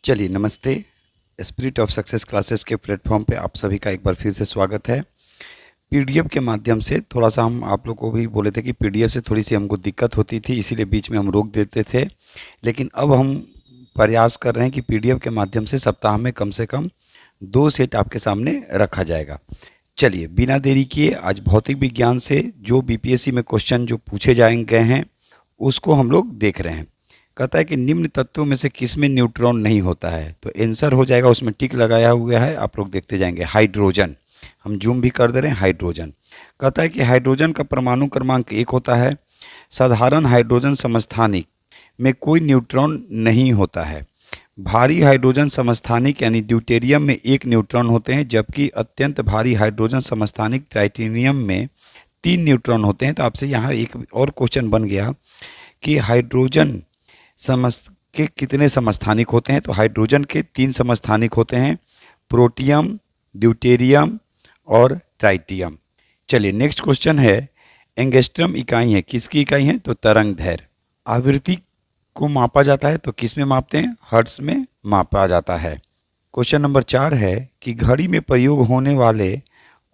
चलिए नमस्ते। Spirit of success classes के प्लेटफॉर्म पे आप सभी का एक बार फिर से स्वागत है। पीडीएफ के माध्यम से थोड़ा सा हम आप लोग को भी बोले थे कि पीडीएफ से थोड़ी सी हमको दिक्कत होती थी, इसीलिए बीच में हम रोक देते थे। लेकिन अब हम प्रयास कर रहे हैं कि पीडीएफ के माध्यम से सप्ताह में कम से कम 2 सेट आपके सामने रखा जाएगा। चलिए बिना देरी किए आज भौतिक विज्ञान से जो बीपीएससी में क्वेश्चन जो पूछे जाएंगे हैं उसको हम लोग देख रहे हैं। कहता है कि निम्न तत्वों में से किसमें न्यूट्रॉन नहीं होता है, तो आंसर हो जाएगा, उसमें टिक लगाया हुआ है, आप लोग देखते जाएंगे, हाइड्रोजन। हम जूम भी कर दे रहे हैं, हाइड्रोजन। कहता है कि हाइड्रोजन का परमाणु क्रमांक 1 होता है। साधारण हाइड्रोजन समस्थानिक में कोई न्यूट्रॉन नहीं होता है। भारी हाइड्रोजन समस्थानिक यानी ड्यूटेरियम में 1 न्यूट्रॉन होते हैं, जबकि अत्यंत भारी हाइड्रोजन समस्थानिक टाइटेनियम में 3 न्यूट्रॉन होते हैं। तो आपसे यहाँ एक और क्वेश्चन बन गया कि हाइड्रोजन के कितने समस्थानिक होते हैं, तो हाइड्रोजन के 3 समस्थानिक होते हैं, प्रोटियम, ड्यूटेरियम और ट्राइटियम। चलिए नेक्स्ट क्वेश्चन है, एंगस्ट्रम इकाई है, किसकी इकाई है, तो तरंग दैर्घ्य। आवृत्ति को मापा जाता है तो किस में मापते हैं, हर्ट्ज में मापा जाता है। क्वेश्चन नंबर 4 है कि घड़ी में प्रयोग होने वाले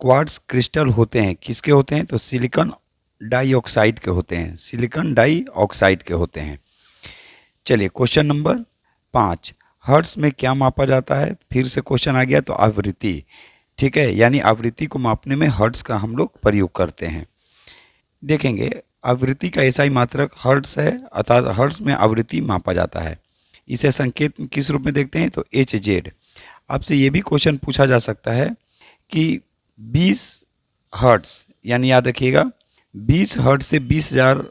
क्वार्ट्ज क्रिस्टल होते हैं, किसके होते हैं, तो सिलिकॉन डाइऑक्साइड के होते हैं, सिलिकॉन डाइऑक्साइड के होते हैं। चलिए क्वेश्चन नंबर 5, हर्ट्ज में क्या मापा जाता है, फिर से क्वेश्चन आ गया, तो आवृत्ति, ठीक है, यानी आवृत्ति को मापने में हर्ट्ज का हम लोग प्रयोग करते हैं। देखेंगे आवृत्ति का ऐसा ही मात्रक हर्ट्ज है, अर्थात हर्ट्ज में आवृत्ति मापा जाता है। इसे संकेत किस रूप में देखते हैं, तो Hz। आपसे ये भी क्वेश्चन पूछा जा सकता है कि 20 हर्ट्ज, यानी याद रखिएगा 20 हर्ट्ज से 20,000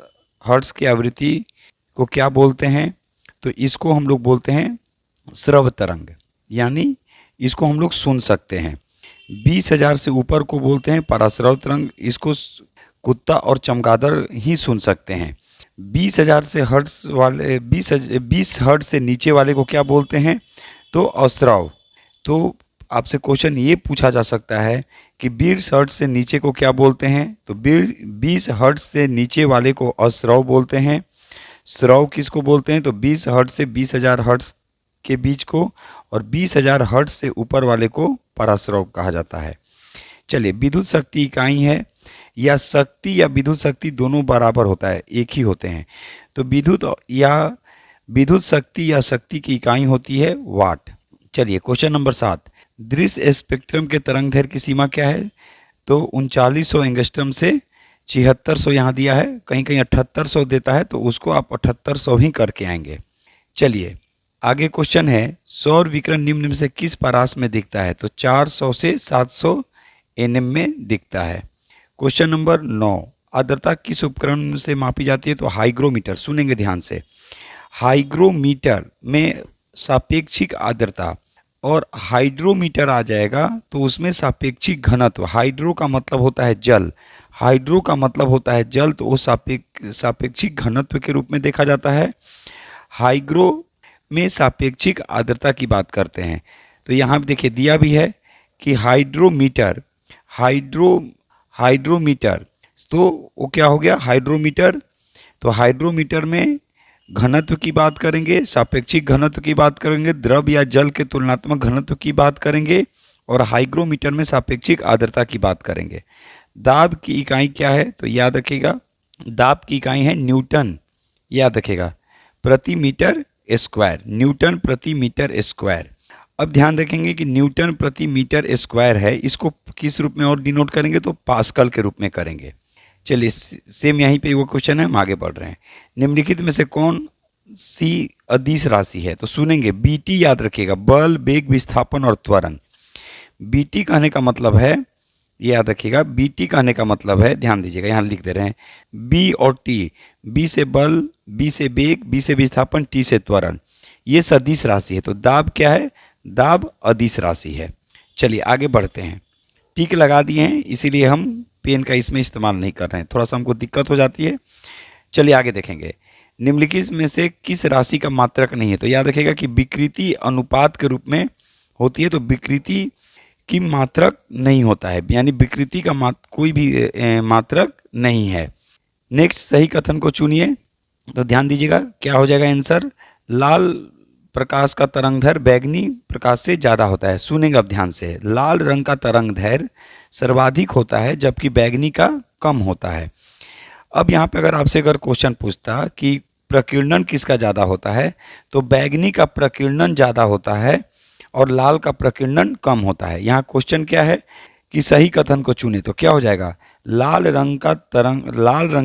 हर्ट्ज की आवृत्ति को क्या बोलते हैं, तो इसको हम लोग बोलते हैं श्रव्य तरंग, यानी इसको हम लोग सुन सकते हैं। 20,000 से ऊपर को बोलते हैं पराश्रव्य तरंग, इसको कुत्ता और चमगादड़ ही सुन सकते हैं। 20,000 से हर्ट्ज वाले 20 हर्ट्ज से नीचे वाले को क्या बोलते हैं, तो अश्रव्य। तो आपसे क्वेश्चन ये पूछा जा सकता है कि 20 हर्ट्ज से नीचे को क्या बोलते हैं, तो 20 हर्ट्ज से नीचे वाले को अश्रव्य बोलते हैं। श्रव्य किसको बोलते हैं, तो 20 हर्ट्ज से 20,000 हर्ट्ज के बीच को, और 20,000 हर्ट्ज से ऊपर वाले को पराश्रव्य कहा जाता है। चलिए विद्युत शक्ति इकाई है, या शक्ति या विद्युत शक्ति दोनों बराबर होता है, एक ही होते हैं। तो विद्युत शक्ति या शक्ति की इकाई होती है वाट। चलिए क्वेश्चन नंबर 7, दृश्य स्पेक्ट्रम के तरंग दैर्घ्य की सीमा क्या है, तो 3900 एंगस्ट्रम से 7600 यहाँ दिया है, कहीं कहीं 7800 देता है, तो उसको आप 7800 ही करके आएंगे। चलिए आगे क्वेश्चन है, सौर विकिरण निम्न में से किस परास में दिखता है, तो 400 से 700 nm में दिखता है। क्वेश्चन नंबर 9, आर्द्रता किस उपकरण से मापी जाती है, तो हाइग्रोमीटर। सुनेंगे ध्यान से, हाइग्रोमीटर में सापेक्षिक आर्द्रता, और हाइड्रोमीटर आ जाएगा तो उसमें सापेक्षिक घनत्व। हाइड्रो का मतलब होता है जल, हाइड्रो का मतलब होता है जल, तो वो सापेक्षिक घनत्व के रूप में देखा जाता है। हाइग्रो में सापेक्षिक आर्द्रता की बात करते हैं। तो यहाँ भी देखिए दिया भी है कि हाइड्रोमीटर तो वो क्या हो गया, हाइड्रोमीटर। तो हाइड्रोमीटर में घनत्व की बात करेंगे, सापेक्षिक घनत्व की बात करेंगे, द्रव या जल के तुलनात्मक घनत्व की बात करेंगे, और हाइग्रोमीटर में सापेक्षिक आर्द्रता की बात करेंगे। दाब की इकाई क्या है, तो याद रखिएगा दाब की इकाई है न्यूटन, याद रखिएगा, प्रति मीटर स्क्वायर, न्यूटन प्रति मीटर स्क्वायर। अब ध्यान रखेंगे कि न्यूटन प्रति मीटर स्क्वायर है, इसको किस रूप में और डिनोट करेंगे, तो पास्कल के रूप में करेंगे। चलिए सेम यहीं पे वो क्वेश्चन है, हम आगे बढ़ रहे हैं। निम्नलिखित में से कौन सी अदिश राशि है, तो सुनेंगे बीटी, याद रखिएगा, बल, वेग, विस्थापन और त्वरण। बीटी कहने का मतलब है, याद रखिएगा, बीटी कहने का मतलब है, ध्यान दीजिएगा, यहाँ लिख दे रहे हैं, बी और टी, बी से बल, बी से वेग, बी से विस्थापन, टी से त्वरण, ये सदिश राशि है। तो दाब क्या है, दाब अदिश राशि है। चलिए आगे बढ़ते हैं, टिक लगा दिए हैं, इसीलिए हम पेन का इसमें इस्तेमाल नहीं कर रहे हैं, थोड़ा सा हमको दिक्कत हो जाती है। चलिए आगे देखेंगे, निम्नलिखित में से किस राशि का मात्रक नहीं है, तो याद रखिएगा कि विकृति अनुपात के रूप में होती है, तो विकृति की मात्रक नहीं होता है, यानी विकृति का कोई भी मात्रक नहीं है। नेक्स्ट सही कथन को चुनिए, तो ध्यान दीजिएगा क्या हो जाएगा आंसर, लाल प्रकाश का तरंगदैर्घ्य बैगनी प्रकाश से ज़्यादा होता है। सुनेंगे अब ध्यान से, लाल रंग का तरंगदैर्घ्य सर्वाधिक होता है जबकि बैगनी का कम होता है। अब यहाँ पे अगर क्वेश्चन पूछता कि प्रकीर्णन किसका ज़्यादा होता है, तो बैगनी का प्रकीर्णन ज़्यादा होता है और लाल का प्रकीर्णन कम होता है। यहाँ क्वेश्चन क्या है कि सही कथन को चुने, तो क्या हो जाएगा, लाल रंग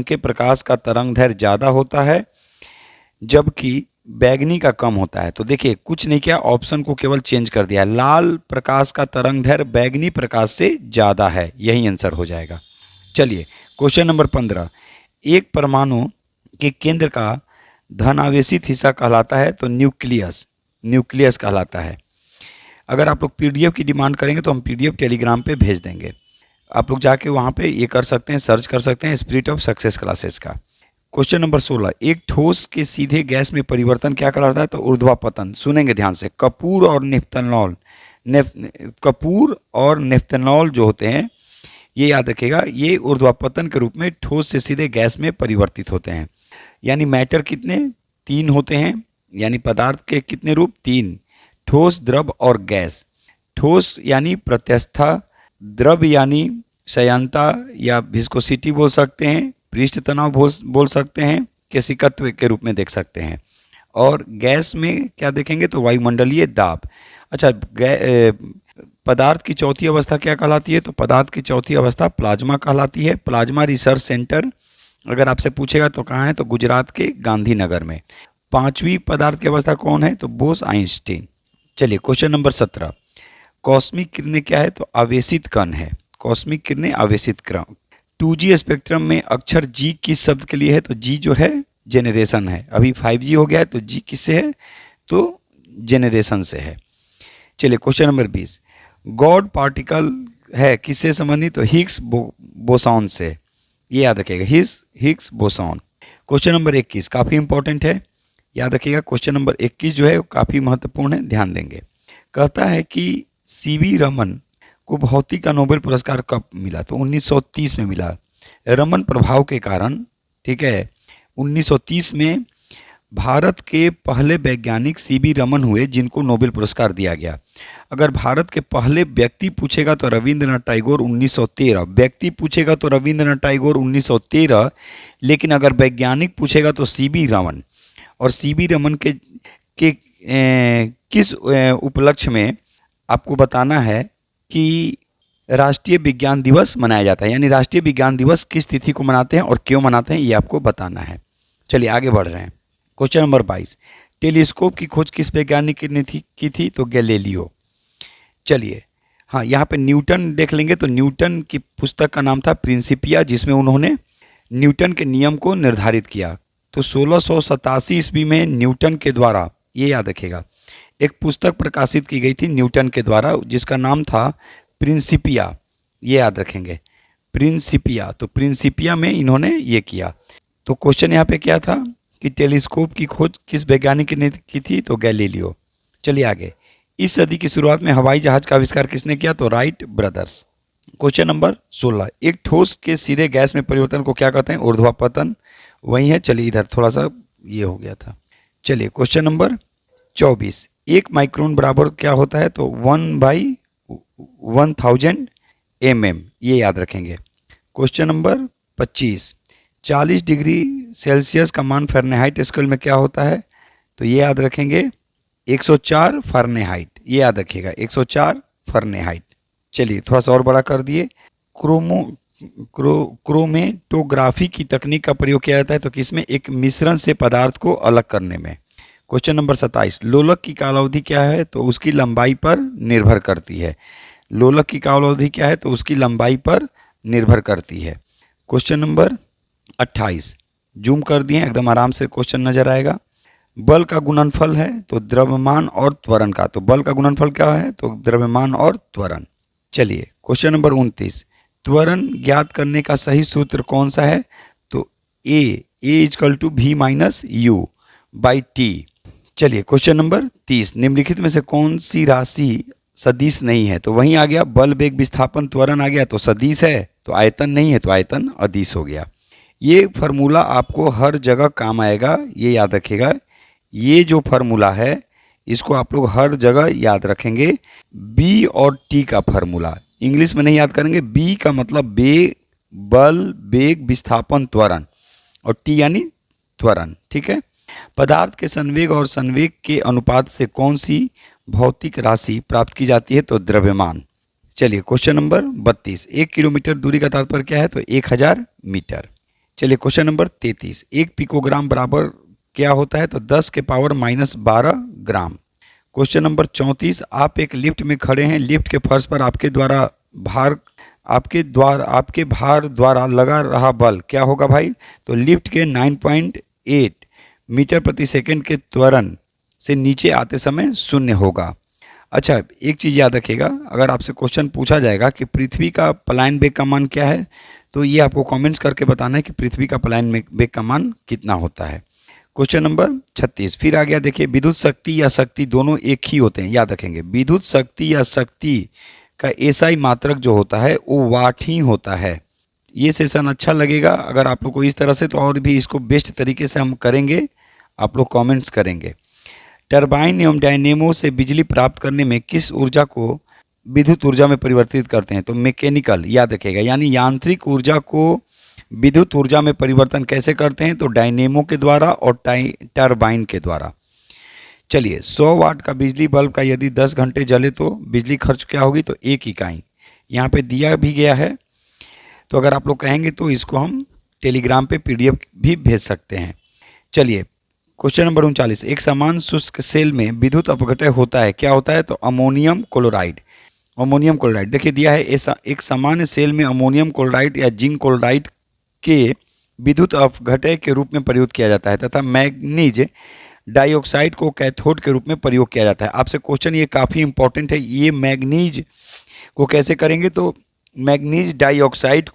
के प्रकाश का तरंगदैर्घ्य ज़्यादा होता है जबकि बैगनी का कम होता है। तो देखिए कुछ नहीं किया, ऑप्शन को केवल चेंज कर दिया, लाल प्रकाश का तरंगदैर्घ्य बैगनी प्रकाश से ज़्यादा है, यही आंसर हो जाएगा। चलिए क्वेश्चन नंबर 15, एक परमाणु के केंद्र का धनावेशित हिस्सा कहलाता है तो न्यूक्लियस कहलाता है। अगर आप लोग पीडीएफ की डिमांड करेंगे तो हम पीडीएफ टेलीग्राम पे भेज देंगे, आप लोग जाके वहाँ पे ये कर सकते हैं, सर्च कर सकते हैं स्पिरिट ऑफ सक्सेस क्लासेस का। क्वेश्चन नंबर 16, एक ठोस के सीधे गैस में परिवर्तन क्या कहलाता है, तो ऊर्ध्वापतन। सुनेंगे ध्यान से, कपूर और नेफ्थेनॉल जो होते हैं, ये याद रखिएगा, ये ऊर्ध्वापतन के रूप में ठोस से सीधे गैस में परिवर्तित होते हैं। यानी मैटर कितने, 3 होते हैं, यानी पदार्थ के कितने रूप, 3, ठोस, द्रव और गैस। ठोस यानी प्रत्यस्थता, द्रव यानी संयंता या विस्कोसिटी बोल सकते हैं, पृष्ठ तनाव बोल सकते हैं, केशिकत्व के रूप में देख सकते हैं, और गैस में क्या देखेंगे तो वायुमंडलीय दाब। अच्छा, पदार्थ की चौथी अवस्था क्या कहलाती है, तो पदार्थ की चौथी अवस्था प्लाज्मा कहलाती है। प्लाज्मा रिसर्च सेंटर अगर आपसे पूछेगा तो कहाँ है, तो गुजरात के गांधीनगर में। 5वीं पदार्थ की अवस्था कौन है, तो बोस आइंस्टीन। चलिए क्वेश्चन नंबर 17, कॉस्मिक किरणें क्या है, तो आवेशित कण है। कॉस्मिक किरणें आवेशित कण। 2G स्पेक्ट्रम में अक्षर G किस शब्द के लिए है, तो G जो है जेनरेशन है। अभी 5G हो गया है तो G किससे है, तो जेनरेशन से है। चलिए क्वेश्चन नंबर 20, गॉड पार्टिकल है किससे संबंधित, तो हिग्स बोसॉन से, ये याद रखिएगा, हिग्स बोसॉन। क्वेश्चन नंबर 21 काफ़ी इंपॉर्टेंट है, याद रखिएगा। क्वेश्चन नंबर 21 जो है काफ़ी महत्वपूर्ण है, ध्यान देंगे। कहता है कि सीवी रमन को भौतिकी का नोबेल पुरस्कार कब मिला, तो 1930 में मिला। रमन प्रभाव के कारण, ठीक है, 1930 में भारत के पहले वैज्ञानिक सीवी रमन हुए जिनको नोबेल पुरस्कार दिया गया। अगर भारत के पहले व्यक्ति पूछेगा तो रविंद्रनाथ टैगोर 1913, व्यक्ति पूछेगा तो रविंद्रनाथ टैगोर 1913, लेकिन अगर वैज्ञानिक पूछेगा तो सीवी रमन। और सीवी रमन के किस उपलक्ष्य में आपको बताना है कि राष्ट्रीय विज्ञान दिवस मनाया जाता है, यानी राष्ट्रीय विज्ञान दिवस किस तिथि को मनाते हैं और क्यों मनाते हैं, ये आपको बताना है। चलिए आगे बढ़ रहे हैं। क्वेश्चन नंबर 22, टेलीस्कोप की खोज किस वैज्ञानिक ने की थी, तो गैलीलियो। चलिए हाँ, यहाँ पे न्यूटन देख लेंगे, तो न्यूटन की पुस्तक का नाम था प्रिंसिपिया, जिसमें उन्होंने न्यूटन के नियम को निर्धारित किया। तो 1687 ईस्वी में न्यूटन के द्वारा, ये याद रखिएगा, एक पुस्तक प्रकाशित की गई थी न्यूटन के द्वारा जिसका नाम था प्रिंसिपिया, ये याद रखेंगे, प्रिंसिपिया। तो प्रिंसिपिया में इन्होंने ये किया। तो क्वेश्चन यहाँ पे क्या था कि टेलीस्कोप की खोज किस वैज्ञानिक ने की थी, तो गैलीलियो। चलिए आगे, इस सदी की शुरुआत में हवाई जहाज का आविष्कार किसने किया, तो राइट ब्रदर्स। क्वेश्चन नंबर 16, एक ठोस के सीधे गैस में परिवर्तन को क्या कहते हैं, ऊर्ध्वापतन, वही है। चलिए इधर थोड़ा सा ये हो गया था। चलिए क्वेश्चन नंबर 24, एक माइक्रोन बराबर क्या होता है, तो 1/1000 mm, ये याद रखेंगे। क्वेश्चन नंबर 25, 40 डिग्री सेल्सियस का मान फ़ारेनहाइट स्केल में क्या होता है, तो ये याद रखेंगे 104 फ़ारेनहाइट, ये याद रखिएगा 104 फ़ारेनहाइट। चलिए थोड़ा सा और बड़ा कर दिए, क्रोमेटोग्राफी की तकनीक का प्रयोग किया जाता है तो किसमें, एक मिश्रण से पदार्थ को अलग करने में। क्वेश्चन नंबर 27, लोलक की कालावधि क्या है, तो उसकी लंबाई पर निर्भर करती है। लोलक की कालावधि क्या है, तो उसकी लंबाई पर निर्भर करती है। क्वेश्चन नंबर 28, जूम कर दिए एकदम आराम से क्वेश्चन नजर आएगा। बल का गुणनफल है तो द्रव्यमान और त्वरण का, तो बल का गुणनफल क्या है, तो द्रव्यमान और त्वरण। चलिए क्वेश्चन नंबर 29, त्वरण ज्ञात करने का सही सूत्र कौन सा है, तो A = V-U/T। चलिए क्वेश्चन नंबर 30, निम्नलिखित में से कौन सी राशि सदिश नहीं है, तो वहीं आ गया बल, वेग, विस्थापन, त्वरण आ गया तो सदिश है, तो आयतन नहीं है तो आयतन अदिश हो गया। ये फार्मूला आपको हर जगह काम आएगा, ये याद रखिएगा। ये जो फार्मूला है इसको आप लोग हर जगह याद रखेंगे। बी और टी का फार्मूला इंग्लिश में नहीं याद करेंगे। बी का मतलब बेग, बल, वेग, विस्थापन, त्वरण, और टी यानी त्वरण। ठीक है। पदार्थ के संवेग और संवेग के अनुपात से कौन सी भौतिक राशि प्राप्त की जाती है? तो द्रव्यमान। चलिए क्वेश्चन नंबर 32, 1 किलोमीटर दूरी का तात्पर्य क्या है? तो 1000 मीटर। चलिए क्वेश्चन नंबर 33, 1 पिकोग्राम बराबर क्या होता है? तो 10 के पावर -12 ग्राम। क्वेश्चन नंबर 34, आप एक लिफ्ट में खड़े हैं, लिफ्ट के फर्श पर आपके भार द्वारा लगा रहा बल क्या होगा भाई? तो लिफ्ट के 9.8 मीटर प्रति सेकंड के त्वरण से नीचे आते समय शून्य होगा। अच्छा, एक चीज़ याद रखिएगा, अगर आपसे क्वेश्चन पूछा जाएगा कि पृथ्वी का पलायन वेग का मान क्या है, तो ये आपको कमेंट्स करके बताना है कि पृथ्वी का पलायन वेग का मान कितना होता है। क्वेश्चन नंबर 36 फिर आ गया, देखिए विद्युत शक्ति या शक्ति दोनों एक ही होते हैं, याद रखेंगे। विद्युत शक्ति या शक्ति का एसआई मात्रक जो होता है वो वाट ही होता है। ये सेशन अच्छा लगेगा अगर आप लोग को इस तरह से, तो और भी इसको बेस्ट तरीके से हम करेंगे, आप लोग कमेंट्स करेंगे। टरबाइन एवं डायनेमो से बिजली प्राप्त करने में किस ऊर्जा को विद्युत ऊर्जा में परिवर्तित करते हैं? तो मैकेनिकल, याद रखेगा, यानी यांत्रिक ऊर्जा को विद्युत ऊर्जा में परिवर्तन कैसे करते हैं? तो डायनेमो के द्वारा और टरबाइन के द्वारा। चलिए 100 वाट का बिजली बल्ब का यदि 10 घंटे जले तो बिजली खर्च क्या होगी? तो 1 इकाई। यहाँ पे दिया भी गया है, तो अगर आप लोग कहेंगे तो इसको हम टेलीग्राम पे PDF भी भेज सकते हैं। चलिए क्वेश्चन नंबर 39, एक समान शुष्क सेल में विद्युत अपघटय होता है, क्या होता है? तो अमोनियम क्लोराइड। अमोनियम क्लोराइड देखिए दिया है, ऐसा एक सामान्य सेल में अमोनियम क्लोराइड या जिंक क्लोराइड के विद्युत अपघटय के रूप में प्रयोग किया जाता है तथा मैग्नीज डाइऑक्साइड को कैथोड के रूप में प्रयोग किया जाता है। आपसे क्वेश्चन ये काफ़ी इंपॉर्टेंट है, ये मैग्नीज को कैसे करेंगे? तो मैग्नीज डाइऑक्साइड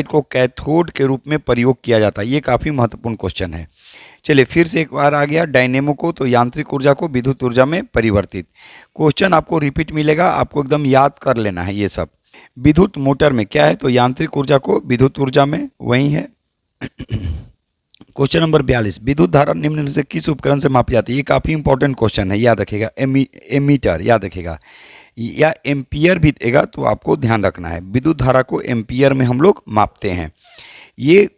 को कैथोड के रूप में प्रयोग किया जाता है। ये काफ़ी महत्वपूर्ण क्वेश्चन है। चलिए फिर से एक बार आ गया, डायनेमो को तो यांत्रिक ऊर्जा को विद्युत ऊर्जा में परिवर्तित। क्वेश्चन आपको रिपीट मिलेगा, आपको एकदम याद कर लेना है ये सब। विद्युत मोटर में क्या है? तो यांत्रिक ऊर्जा को विद्युत ऊर्जा में वही है। क्वेश्चन नंबर 42, विद्युत धारा निम्न में से किस उपकरण से मापी जाती है? ये काफ़ी इंपॉर्टेंट क्वेश्चन है, याद रखिएगा। एमीटर, याद रखिएगा, या एम्पियर भी देगा तो आपको ध्यान रखना है। विद्युत धारा को एम्पियर में हम लोग मापते हैं। ये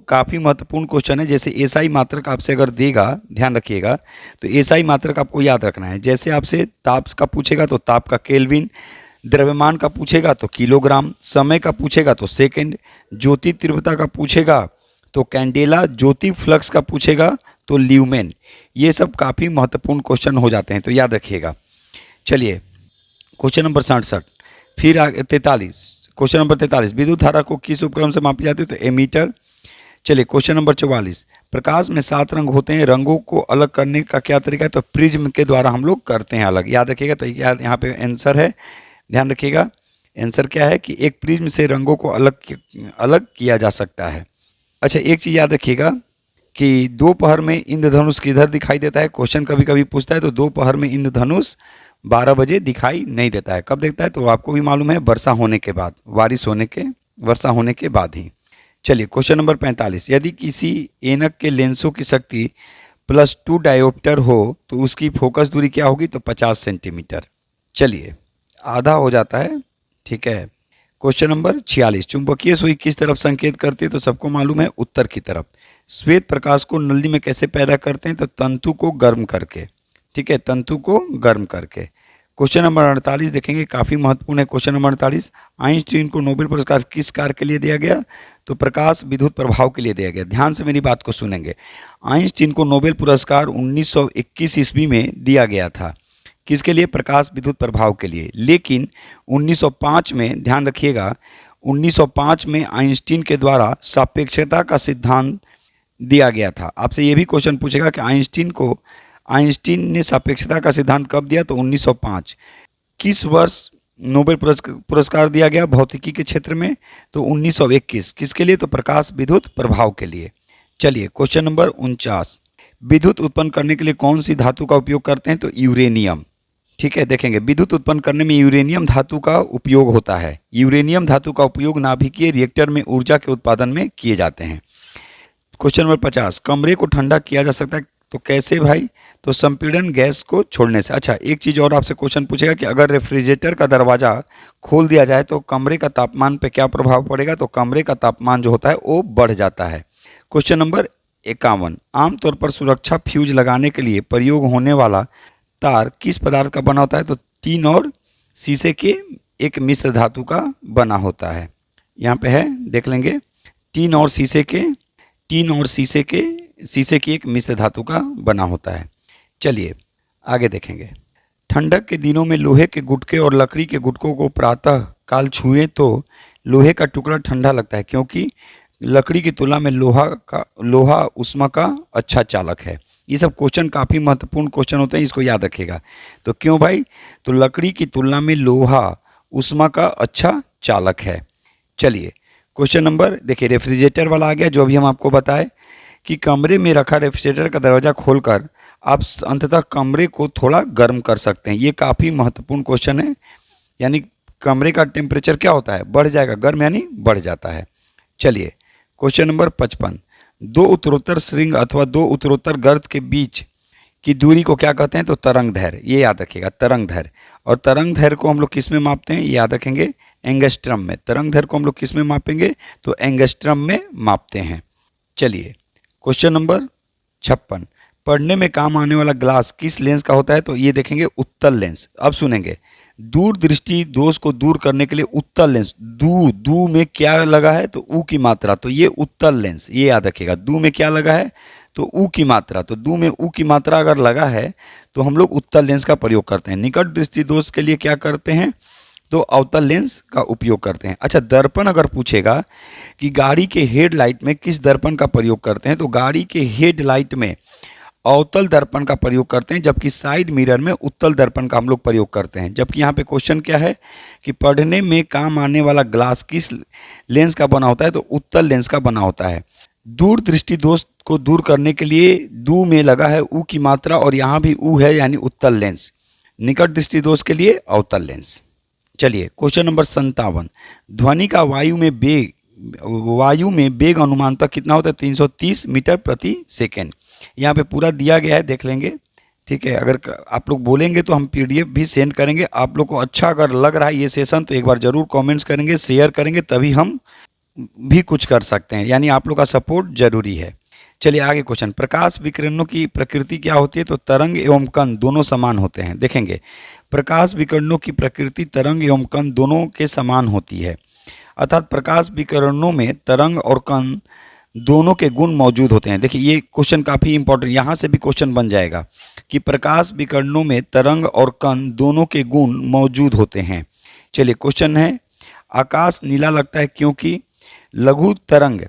काफ़ी महत्वपूर्ण क्वेश्चन है। जैसे एसआई मात्रक आपसे अगर देगा, ध्यान रखिएगा, तो एसआई मात्रक आपको याद रखना है। जैसे आपसे ताप का पूछेगा तो ताप का केल्विन, द्रव्यमान का पूछेगा तो किलोग्राम, समय का पूछेगा तो सेकंड, ज्योति तीव्रता का पूछेगा तो कैंडेला, ज्योति फ्लक्स का पूछेगा तो ल्यूमेन। ये सब काफ़ी महत्वपूर्ण क्वेश्चन हो जाते हैं, तो याद रखिएगा। चलिए क्वेश्चन नंबर 67 फिर 43, क्वेश्चन नंबर 43, विद्युत धारा को किस उपकरण से मापी जाती है? तो एमीटर। चलिए क्वेश्चन नंबर 44, प्रकाश में 7 रंग होते हैं, रंगों को अलग करने का क्या तरीका है? तो प्रिज्म के द्वारा हम लोग करते हैं अलग, याद रखिएगा। तो यहाँ पे आंसर है, ध्यान रखिएगा, आंसर क्या है कि एक प्रिज्म से रंगों को अलग किया जा सकता है। अच्छा, एक चीज़ याद रखिएगा कि दोपहर में इंद्रधनुष किधर दिखाई देता है? क्वेश्चन कभी कभी पूछता है, तो दोपहर में इंद्रधनुष 12 बजे दिखाई नहीं देता है। कब देखता है? तो आपको भी मालूम है, वर्षा होने के बाद, वर्षा होने के बाद ही। चलिए क्वेश्चन नंबर 45, यदि किसी ऐनक के लेंसों की शक्ति +2 डायोप्टर हो तो उसकी फोकस दूरी क्या होगी? तो 50 सेंटीमीटर। चलिए आधा हो जाता है, ठीक है। क्वेश्चन नंबर 46, चुंबकीय सुई किस तरफ संकेत करती है? तो सबको मालूम है, उत्तर की तरफ। श्वेत प्रकाश को नली में कैसे पैदा करते हैं? तो तंतु को गर्म करके, ठीक है, तंतु को गर्म करके। क्वेश्चन नंबर 48 देखेंगे, काफ़ी महत्वपूर्ण है क्वेश्चन नंबर 48, आइंस्टीन को नोबेल पुरस्कार किस कार्य के लिए दिया गया? तो प्रकाश विद्युत प्रभाव के लिए दिया गया। ध्यान से मेरी बात को सुनेंगे। आइंस्टीन को नोबेल पुरस्कार 1921 ईस्वी में दिया गया था, किसके लिए? प्रकाश विद्युत प्रभाव के लिए। लेकिन 1905 में, ध्यान रखिएगा, 1905 में आइंस्टीन के द्वारा सापेक्षता का सिद्धांत दिया गया था। आपसे ये भी क्वेश्चन पूछेगा कि आइंस्टीन ने सापेक्षता का सिद्धांत कब दिया? तो 1905। किस वर्ष नोबेल पुरस्कार दिया गया भौतिकी के क्षेत्र में? तो 1921। किसके लिए? तो प्रकाश विद्युत प्रभाव के लिए। चलिए क्वेश्चन नंबर 49, विद्युत उत्पन्न करने के लिए कौन सी धातु का उपयोग करते हैं? तो यूरेनियम, ठीक है। देखेंगे विद्युत उत्पन्न करने में यूरेनियम धातु का उपयोग होता है। यूरेनियम धातु का उपयोग नाभिकीय रिएक्टर में ऊर्जा के उत्पादन में किए जाते हैं। क्वेश्चन नंबर 50, कमरे को ठंडा किया जा सकता है तो कैसे भाई? तो संपीड़न गैस को छोड़ने से। अच्छा, एक चीज़ और आपसे क्वेश्चन पूछेगा कि अगर रेफ्रिजरेटर का दरवाज़ा खोल दिया जाए तो कमरे का तापमान पे क्या प्रभाव पड़ेगा? तो कमरे का तापमान जो होता है वो बढ़ जाता है। क्वेश्चन नंबर 51, आमतौर पर सुरक्षा फ्यूज लगाने के लिए प्रयोग होने वाला तार किस पदार्थ का बना होता है? तो टीन और शीशे के एक मिश्र धातु का बना होता है। यहाँ पे है, देख लेंगे, टीन और शीशे की एक मिश्र धातु का बना होता है। चलिए आगे देखेंगे। ठंडक के दिनों में लोहे के गुटके और लकड़ी के गुटकों को प्रातः काल छुएं तो लोहे का टुकड़ा ठंडा लगता है, क्योंकि लकड़ी की तुलना में लोहा उष्मा का अच्छा चालक है। ये सब क्वेश्चन काफ़ी महत्वपूर्ण क्वेश्चन होते हैं, इसको याद रखिएगा। तो क्यों भाई? तो लकड़ी की तुलना में लोहा उष्मा का अच्छा चालक है। चलिए क्वेश्चन नंबर देखिए, रेफ्रिजरेटर वाला आ गया, जो अभी हम आपको बताए कि कमरे में रखा रेफ्रिजरेटर का दरवाज़ा खोलकर आप अंततः कमरे को थोड़ा गर्म कर सकते हैं। ये काफ़ी महत्वपूर्ण क्वेश्चन है। यानी कमरे का टेम्परेचर क्या होता है? बढ़ जाएगा, गर्म यानी बढ़ जाता है। चलिए क्वेश्चन नंबर 55, दो उत्तरोत्तर श्रृंग अथवा दो उत्तरोत्तर गर्त के बीच की दूरी को क्या कहते हैं? तो तरंग दैर्घ्य। ये याद रखिएगा, तरंग दैर्घ्य। और तरंग दैर्घ्य को हम लोग किस में मापते हैं? ये याद रखेंगे, एंगस्ट्रम में। तरंग दैर्घ्य को हम लोग किस में मापेंगे? तो एंगस्ट्रम में मापते हैं। चलिए क्वेश्चन नंबर 56, पढ़ने में काम आने वाला ग्लास किस लेंस का होता है? तो ये देखेंगे, उत्तल लेंस। अब सुनेंगे, दूर दृष्टि दोष को दूर करने के लिए उत्तल लेंस, दू में क्या लगा है? तो ऊ की मात्रा, तो ये उत्तल लेंस, ये याद रखिएगा। दू में क्या लगा है? तो ऊ की मात्रा। तो दू में ऊ की मात्रा अगर लगा है तो हम लोग उत्तल लेंस का प्रयोग करते हैं। निकट दृष्टि दोष के लिए क्या करते हैं? तो अवतल लेंस का उपयोग करते हैं। अच्छा, दर्पण अगर पूछेगा कि गाड़ी के हेडलाइट में किस दर्पण का प्रयोग करते हैं? तो गाड़ी के हेडलाइट में अवतल दर्पण का प्रयोग करते हैं, जबकि साइड मिरर में उत्तल दर्पण का हम लोग प्रयोग करते हैं। जबकि यहाँ पे क्वेश्चन क्या है कि पढ़ने में काम आने वाला ग्लास किस लेंस का बना होता है? तो उत्तल लेंस का बना होता है। दूर दृष्टि दोष को दूर करने के लिए दू में लगा है ऊ की मात्रा, और यहाँ भी ऊ है, यानी उत्तल लेंस। निकट दृष्टि दोष के लिए अवतल लेंस। चलिए क्वेश्चन नंबर 57, ध्वनि का वायु में वेग अनुमानतः कितना होता है? 330 मीटर प्रति सेकेंड। यहाँ पे पूरा दिया गया है, देख लेंगे, ठीक है। अगर आप लोग बोलेंगे तो हम पीडीएफ भी सेंड करेंगे। आप लोग को अच्छा अगर लग रहा है ये सेशन तो एक बार ज़रूर कमेंट्स करेंगे, शेयर करेंगे, तभी हम भी कुछ कर सकते हैं। यानी आप लोग का सपोर्ट जरूरी है। चलिए आगे क्वेश्चन, प्रकाश विकिरणों की प्रकृति क्या होती है? तो तरंग एवं कण दोनों समान होते हैं। देखेंगे, प्रकाश विकिरणों की प्रकृति तरंग एवं कण दोनों के समान होती है, अर्थात प्रकाश विकिरणों में तरंग और कण दोनों के गुण मौजूद होते हैं। देखिए ये क्वेश्चन काफ़ी इंपॉर्टेंट, यहाँ से भी क्वेश्चन बन जाएगा कि प्रकाश विकिरणों में तरंग और कण दोनों के गुण मौजूद होते हैं। चलिए क्वेश्चन है, आकाश नीला लगता है क्योंकि लघु तरंग,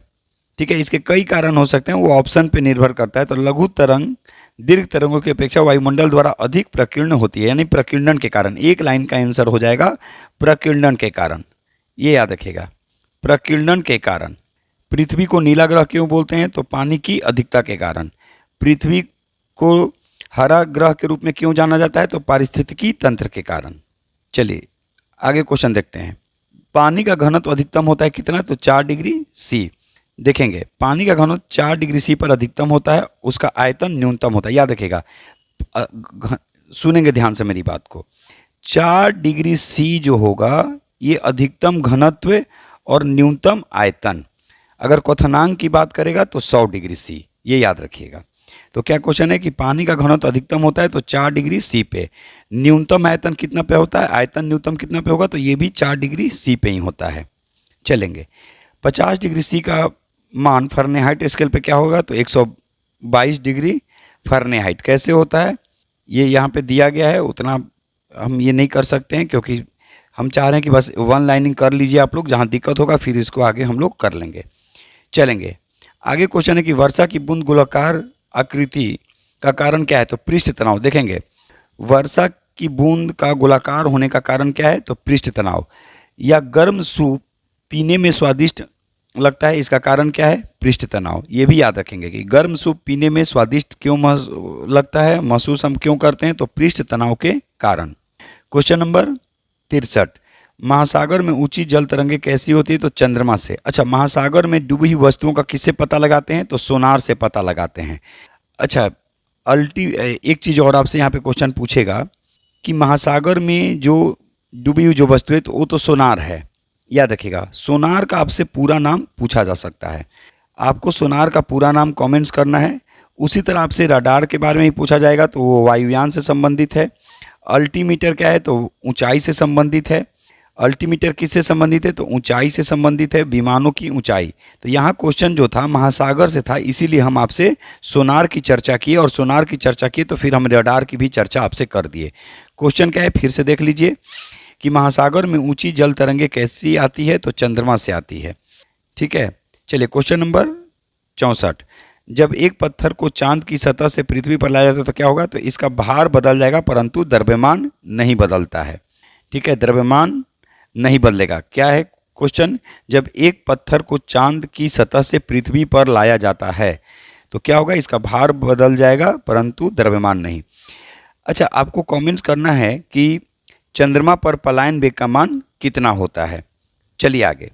ठीक है, इसके कई कारण हो सकते हैं, वो ऑप्शन पे निर्भर करता है। तो लघु तरंग दीर्घ तरंगों की अपेक्षा वायुमंडल द्वारा अधिक प्रकीर्ण होती है, यानी प्रकीर्णन के कारण। एक लाइन का आंसर हो जाएगा प्रकीर्णन के कारण। ये याद रखिएगा, प्रकीर्णन के कारण। पृथ्वी को नीला ग्रह क्यों बोलते हैं? तो पानी की अधिकता के कारण। पृथ्वी को हरा ग्रह के रूप में क्यों जाना जाता है? तो पारिस्थितिकी तंत्र के कारण। चलिए आगे क्वेश्चन देखते हैं, पानी का घनत्व अधिकतम होता है कितना? तो 4 डिग्री सी। देखेंगे, पानी का घनत्व 4 डिग्री सी पर अधिकतम होता है, उसका आयतन न्यूनतम होता है। याद रखिएगा, सुनेंगे ध्यान से मेरी बात को। 4 डिग्री सी जो होगा ये अधिकतम घनत्व और न्यूनतम आयतन। अगर क्वथनांक की बात करेगा तो 100 डिग्री सी, ये याद रखिएगा। तो क्या क्वेश्चन है कि पानी का घनत्व अधिकतम होता है तो 4 डिग्री सी पे। न्यूनतम आयतन कितना पे होता है? आयतन न्यूनतम कितना पे होगा? तो ये भी 4 डिग्री सी पे ही होता है। चलेंगे, 50 डिग्री सी का मान फ़ारेनहाइट स्केल पे क्या होगा? तो 122 डिग्री फ़ारेनहाइट। कैसे होता है ये यहाँ पे दिया गया है, उतना हम ये नहीं कर सकते हैं क्योंकि हम चाह रहे हैं कि बस वन लाइनिंग कर लीजिए आप लोग, जहाँ दिक्कत होगा फिर इसको आगे हम लोग कर लेंगे। चलेंगे आगे, क्वेश्चन है कि वर्षा की बूंद गोलाकार आकृति का कारण क्या है? तो पृष्ठ तनाव। देखेंगे, वर्षा की बूंद का गोलाकार होने का कारण क्या है? तो पृष्ठ तनाव। या गर्म सूप पीने में स्वादिष्ट लगता है, इसका कारण क्या है? पृष्ठ तनाव। ये भी याद रखेंगे कि गर्म सूप पीने में स्वादिष्ट क्यों लगता है, महसूस हम क्यों करते हैं? तो पृष्ठ तनाव के कारण। क्वेश्चन नंबर 63, महासागर में ऊंची जल तरंगें कैसी होती है? तो चंद्रमा से। अच्छा, महासागर में डूबी हुई वस्तुओं का किससे पता लगाते हैं? तो सोनार से पता लगाते हैं। अच्छा, एक चीज़ और आपसे यहाँ पे क्वेश्चन पूछेगा कि महासागर में जो डूबी हुई जो वस्तु है तो वो तो सोनार है। याद रखिएगा, सोनार का आपसे पूरा नाम पूछा जा सकता है। आपको सोनार का पूरा नाम कमेंट्स करना है। उसी तरह आपसे रडार के बारे में ही पूछा जाएगा तो वो वायुयान से संबंधित है। अल्टीमीटर क्या है तो ऊंचाई से संबंधित है। अल्टीमीटर किससे संबंधित है तो ऊंचाई से संबंधित है, विमानों की ऊंचाई। तो यहाँ क्वेश्चन जो था महासागर से था, इसीलिए हम आपसे सोनार की चर्चा किए, और सोनार की चर्चा किए तो फिर हम रडार की भी चर्चा आपसे कर दिए। क्वेश्चन क्या है फिर से देख लीजिए कि महासागर में ऊंची जल तरंगे कैसी आती है तो चंद्रमा से आती है। ठीक है, चलिए क्वेश्चन नंबर 64। जब एक पत्थर को चांद की सतह से पृथ्वी पर लाया जाता है तो क्या होगा तो इसका भार बदल जाएगा परंतु द्रव्यमान नहीं बदलता है। ठीक है, द्रव्यमान नहीं बदलेगा। क्या है क्वेश्चन, जब एक पत्थर को चांद की सतह से पृथ्वी पर लाया जाता है तो क्या होगा, इसका भार बदल जाएगा परंतु द्रव्यमान नहीं। अच्छा, आपको कमेंट्स करना है कि चंद्रमा पर पलायन वेग का मान कितना होता है। चलिए आगे।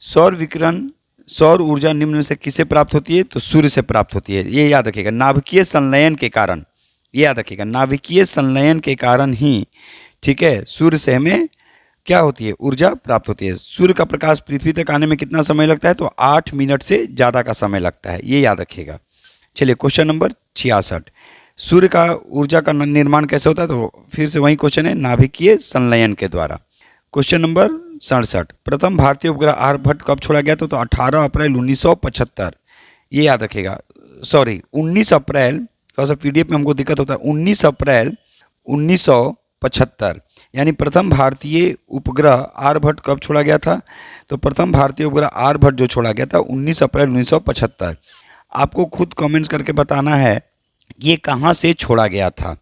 सौर विकिरण, सौर ऊर्जा निम्न में से किससे प्राप्त होती है तो सूर्य से प्राप्त होती है। ये याद रखिएगा, नाभिकीय संलयन के कारण, ये याद रखिएगा, नाभिकीय संलयन के कारण ही, ठीक है, सूर्य से हमें क्या होती है, ऊर्जा प्राप्त होती है। सूर्य का प्रकाश पृथ्वी तक आने में कितना समय लगता है तो 8 मिनट से ज़्यादा का समय लगता है, ये याद रखिएगा। चलिए क्वेश्चन नंबर 66। सूर्य का ऊर्जा का निर्माण कैसे होता है तो फिर से वही क्वेश्चन है, नाभिकीय संलयन के द्वारा। Question number 67। प्रथम भारतीय उपग्रह आर्यभट्ट कब छोड़ा गया था तो 18 अप्रैल 1975, ये याद रखिएगा। सॉरी 19 अप्रैल, थोड़ा सा पीडीएफ में हमको दिक्कत होता है, 19 अप्रैल 1975 यानी प्रथम भारतीय उपग्रह आर्यभट्ट कब छोड़ा गया था तो प्रथम भारतीय उपग्रह आर्यभट्ट जो छोड़ा गया था 19 अप्रैल 1975। आपको खुद कमेंट्स करके बताना है ये कहाँ से छोड़ा गया था।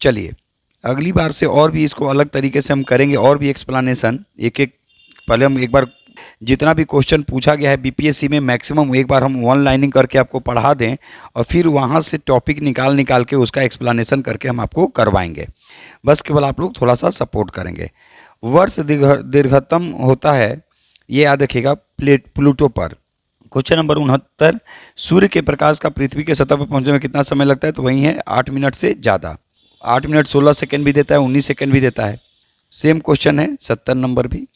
चलिए अगली बार से और भी इसको अलग तरीके से हम करेंगे, और भी एक्सप्लेनेशन एक एक। पहले हम एक बार जितना भी क्वेश्चन पूछा गया है बीपीएससी में मैक्सिमम एक बार हम वन लाइनिंग करके आपको पढ़ा दें और फिर वहाँ से टॉपिक निकाल के उसका एक्सप्लेनेशन करके हम आपको करवाएंगे। बस केवल आप लोग थोड़ा सा सपोर्ट करेंगे। वर्ष दीर्घतम होता है, ये याद रखिएगा, प्लूटो पर। Question number 69। सूर्य के प्रकाश का पृथ्वी के सतह पर पहुंचने में कितना समय लगता है तो वही है 8 मिनट से ज़्यादा। 8 मिनट 16 सेकंड भी देता है, 19 सेकंड भी देता है। सेम क्वेश्चन है 70 नंबर भी।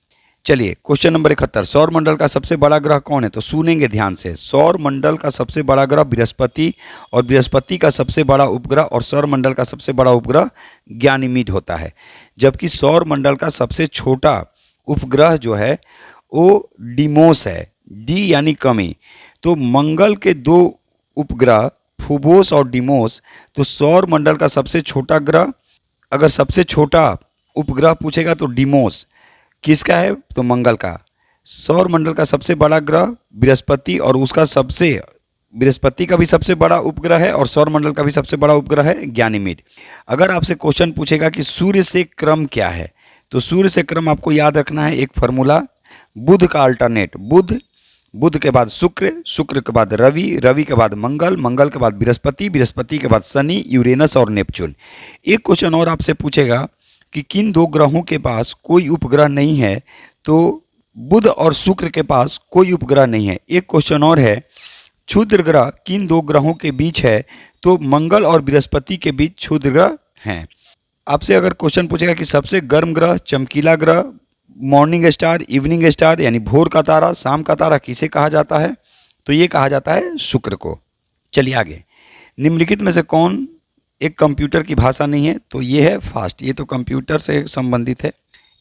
चलिए क्वेश्चन नंबर 71। सौर मंडल का सबसे बड़ा ग्रह कौन है तो सुनेंगे ध्यान से। सौर मंडल का सबसे बड़ा ग्रह बृहस्पति, और बृहस्पति का सबसे बड़ा उपग्रह और सौर मंडल का सबसे बड़ा उपग्रह गैनीमीड होता है। जबकि सौर मंडल का सबसे छोटा उपग्रह जो है वो डिमोस है, डी यानी कमी। तो मंगल के 2 उपग्रह फूबोस और डिमोस, तो सौर मंडल का सबसे छोटा ग्रह, अगर सबसे छोटा उपग्रह पूछेगा तो डिमोस किसका है तो मंगल का। सौर मंडल का सबसे बड़ा ग्रह बृहस्पति, और उसका बृहस्पति का भी सबसे बड़ा उपग्रह है और सौर मंडल का भी सबसे बड़ा उपग्रह है गैनीमीड। अगर आपसे क्वेश्चन पूछेगा कि सूर्य से क्रम क्या है तो सूर्य से क्रम आपको याद रखना है एक फार्मूला, बुध का अल्टरनेट, बुध के बाद शुक्र, शुक्र के बाद रवि, रवि के बाद मंगल, मंगल के बाद बृहस्पति, बृहस्पति के बाद शनि, यूरेनस और नेपच्यून। एक क्वेश्चन और आपसे पूछेगा कि किन 2 ग्रहों के पास कोई उपग्रह नहीं है तो बुध और शुक्र के पास कोई उपग्रह नहीं है। एक क्वेश्चन और है, क्षुद्र ग्रह किन 2 ग्रहों के बीच है तो मंगल और बृहस्पति के बीच क्षुद्र ग्रह हैं। आपसे अगर क्वेश्चन पूछेगा कि सबसे गर्म ग्रह, चमकीला ग्रह, मॉर्निंग स्टार, इवनिंग स्टार यानी भोर का तारा, शाम का तारा किसे कहा जाता है तो ये कहा जाता है शुक्र को। चलिए आगे। निम्नलिखित में से कौन एक कंप्यूटर की भाषा नहीं है तो ये है फास्ट, ये तो कंप्यूटर से संबंधित है।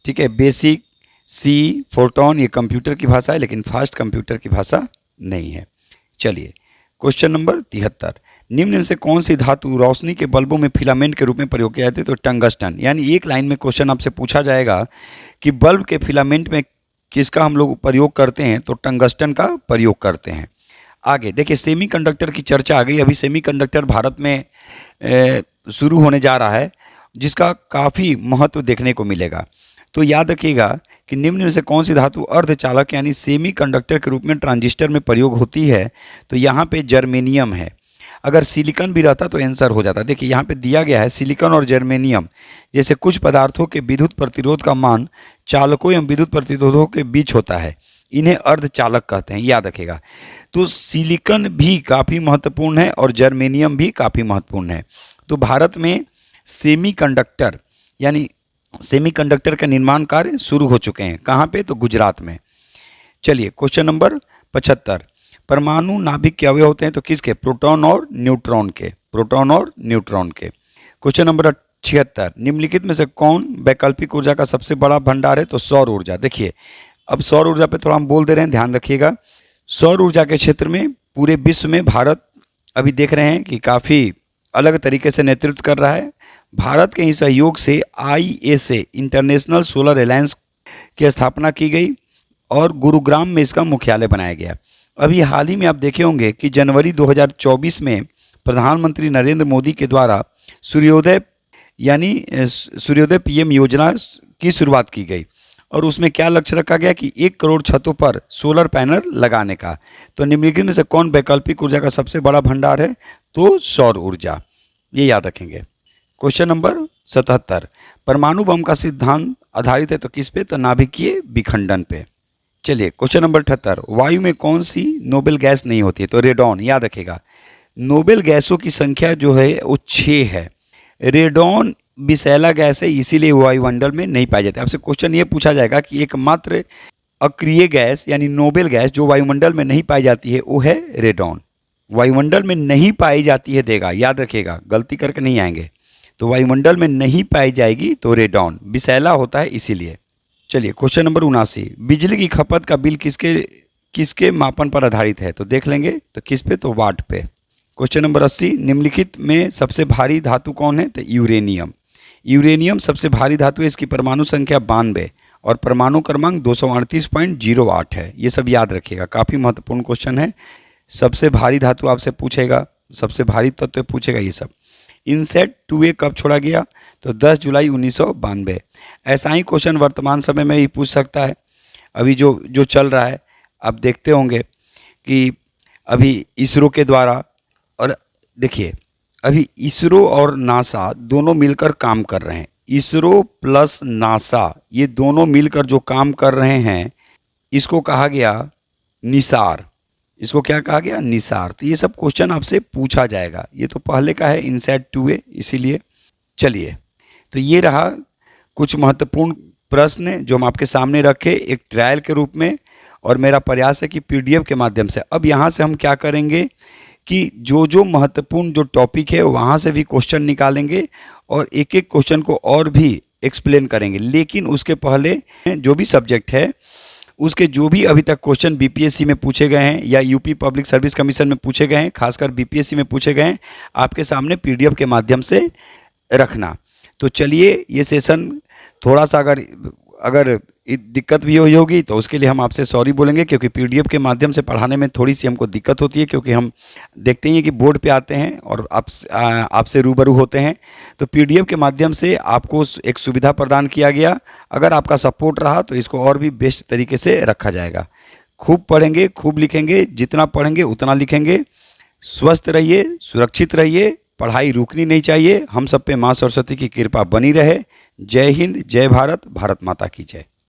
ठीक है, बेसिक, सी, फोर्टॉन ये कंप्यूटर की भाषा है लेकिन फास्ट कंप्यूटर की भाषा नहीं है। चलिए क्वेश्चन नंबर 73। निम्न में से कौन सी धातु रोशनी के बल्बों में फिलामेंट के रूप में प्रयोग किया जाता है तो टंगस्टन। यानी एक लाइन में क्वेश्चन आपसे पूछा जाएगा कि बल्ब के फिलामेंट में किसका हम लोग प्रयोग करते हैं तो टंगस्टन का प्रयोग करते हैं। आगे देखिए, सेमीकंडक्टर की चर्चा आ गई। अभी सेमीकंडक्टर भारत में शुरू होने जा रहा है जिसका काफ़ी महत्व देखने को मिलेगा। तो याद रखिएगा कि निम्न में से कौन सी धातु अर्धचालक यानी सेमीकंडक्टर के रूप में ट्रांजिस्टर में प्रयोग होती है तो यहाँ पे जर्मेनियम है। अगर सिलिकॉन भी रहता तो आंसर हो जाता। देखिए यहाँ पे दिया गया है सिलिकॉन और जर्मेनियम जैसे कुछ पदार्थों के विद्युत प्रतिरोध का मान चालकों एवं विद्युत प्रतिरोधों के बीच होता है। इन्हें अर्धचालक कहते हैं, याद रखेगा। तो सिलिकॉन भी काफ़ी महत्वपूर्ण है और जर्मेनियम भी काफ़ी महत्वपूर्ण है। तो भारत में सेमीकंडक्टर यानी सेमीकंडक्टर का निर्माण कार्य शुरू हो चुके हैं। कहाँ पे? तो गुजरात में। चलिए क्वेश्चन नंबर 75, परमाणु नाभिक के अवयव होते हैं तो किसके? प्रोटॉन और न्यूट्रॉन के। प्रोटॉन और न्यूट्रॉन के। क्वेश्चन नंबर 76, निम्नलिखित में से कौन वैकल्पिक ऊर्जा का सबसे बड़ा भंडार है? तो सौर ऊर्जा। देखिए अब सौर ऊर्जा पे थोड़ा हम बोल दे रहे हैं, ध्यान रखिएगा। सौर ऊर्जा के क्षेत्र में पूरे विश्व में भारत अभी देख रहे हैं कि काफ़ी अलग तरीके से नेतृत्व कर रहा है। भारत के ही सहयोग से ISA इंटरनेशनल सोलर अलायंस की स्थापना की गई और गुरुग्राम में इसका मुख्यालय बनाया गया। अभी हाल ही में आप देखे होंगे कि जनवरी 2024 में प्रधानमंत्री नरेंद्र मोदी के द्वारा सूर्योदय PM योजना की शुरुआत की गई और उसमें क्या लक्ष्य रखा गया कि 1 करोड़ छतों पर सोलर पैनल लगाने का। तो निम्नलिखित में से कौन वैकल्पिक ऊर्जा का सबसे बड़ा भंडार है? तो सौर ऊर्जा, ये याद रखेंगे। क्वेश्चन नंबर 77, परमाणु बम का सिद्धांत आधारित है तो किस पे? तो नाभिकीय विखंडन पे। चलिए क्वेश्चन नंबर 78, वायु में कौन सी नोबेल गैस नहीं होती है? तो रेडॉन, याद रखेगा। नोबेल गैसों की संख्या जो है वो 6 है। रेडॉन विषैला गैस है, इसीलिए वायुमंडल में नहीं पाई जाती। आपसे क्वेश्चन ये पूछा जाएगा कि एकमात्र अक्रिय गैस यानी नोबेल गैस जो वायुमंडल में नहीं पाई जाती है वो है रेडॉन। वायुमंडल में नहीं पाई जाती है देगा, याद रखिएगा, गलती करके नहीं आएंगे। तो वायुमंडल में नहीं पाई जाएगी तो रेडॉन, विषैला होता है इसीलिए। चलिए क्वेश्चन नंबर 79, बिजली की खपत का बिल किसके मापन पर आधारित है? तो देख लेंगे, तो किस पे? तो वाट पे। क्वेश्चन नंबर 80, निम्नलिखित में सबसे भारी धातु कौन है? तो यूरेनियम। यूरेनियम सबसे भारी धातु है, इसकी परमाणु संख्या 92 और परमाणु क्रमांक 238.08 है। ये सब याद रखिएगा, काफ़ी महत्वपूर्ण क्वेश्चन है। सबसे भारी धातु आपसे पूछेगा, सबसे भारी तत्व पूछेगा, ये सब। इनसेट 2A कब छोड़ा गया? तो 10 जुलाई 1992। ऐसा ही क्वेश्चन वर्तमान समय में भी पूछ सकता है। अभी जो चल रहा है आप देखते होंगे कि अभी इसरो के द्वारा, और देखिए अभी इसरो और नासा दोनों मिलकर काम कर रहे हैं। इसरो प्लस नासा ये दोनों मिलकर जो काम कर रहे हैं इसको कहा गया निसार। इसको क्या कहा गया? निसार। तो ये सब क्वेश्चन आपसे पूछा जाएगा। ये तो पहले का है इनसेट 2A, इसीलिए। चलिए तो ये रहा कुछ महत्वपूर्ण प्रश्न जो हम आपके सामने रखे एक ट्रायल के रूप में, और मेरा प्रयास है कि PDF के माध्यम से अब यहाँ से हम क्या करेंगे कि जो महत्वपूर्ण जो टॉपिक है वहाँ से भी क्वेश्चन निकालेंगे और एक एक क्वेश्चन को और भी एक्सप्लेन करेंगे। लेकिन उसके पहले जो भी सब्जेक्ट है उसके जो भी अभी तक क्वेश्चन BPSC में पूछे गए हैं या UP पब्लिक सर्विस कमीशन में पूछे गए हैं, खासकर BPSC में पूछे गए हैं, आपके सामने PDF के माध्यम से रखना। तो चलिए ये सेशन थोड़ा सा अगर दिक्कत भी हुई होगी तो उसके लिए हम आपसे सॉरी बोलेंगे, क्योंकि PDF के माध्यम से पढ़ाने में थोड़ी सी हमको दिक्कत होती है, क्योंकि हम देखते ही हैं कि बोर्ड पे आते हैं और आपसे रूबरू होते हैं। तो PDF के माध्यम से आपको एक सुविधा प्रदान किया गया। अगर आपका सपोर्ट रहा तो इसको और भी बेस्ट तरीके से रखा जाएगा। खूब पढ़ेंगे, खूब लिखेंगे, जितना पढ़ेंगे उतना लिखेंगे। स्वस्थ रहिए, सुरक्षित रहिए, पढ़ाई रुकनी नहीं चाहिए। हम सब पे माँ सरस्वती की कृपा बनी रहे। जय हिंद, जय भारत, भारत माता की जय।